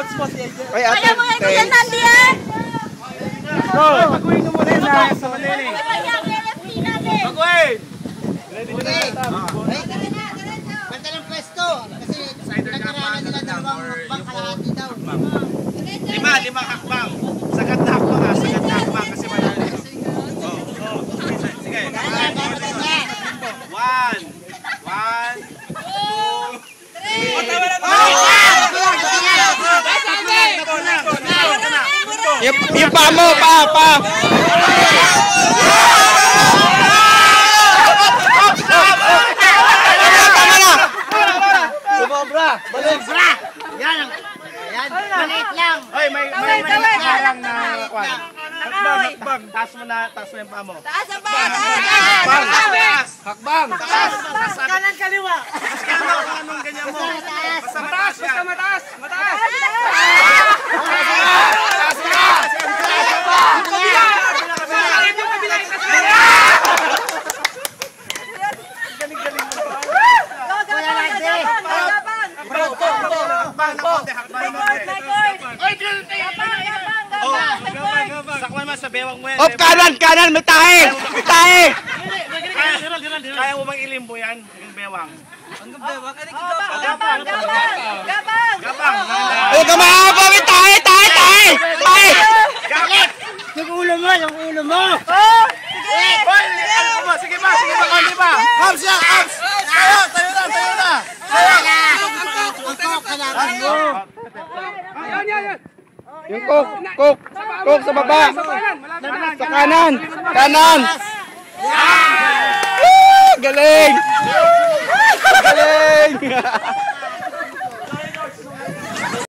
Ay, ate. Kaya mo yan, Kuya Nandi eh! Pag-uwi mo muna na sa Manila. Pag-uwi! Banta ng pwesto. Kasi nagkaraanan nila dalawang hakbang kalahati daw. Lima hakbang. Sagat na hakbang ha. Sagat na hakbang kasi madali. Sige. One, two, three. Yung pa mo, pa. Tama na. Sumobra. Sobra! Yan. Maliit lang. Oy, may lang na kwan. Hakbang. Taas mo yung paa mo. Taas ang paa! Hakbang. Kanan kaliwa. Anong ganyan mo? Basta mataas yan. Mataas. Sakwan mo sa bewang mo yan. Op, kanan, may tahe. Kaya mo bang ilimbo yan? Yung bewang. Gabang! Huwag ka mahaba, may tahe. Galit! Yung ulo mo. Sige ba? Konti ba? Abs yan, abs. Tayo na. Angkok, kailangan mo. Yung cook sa baba. Sa kanan. Galing.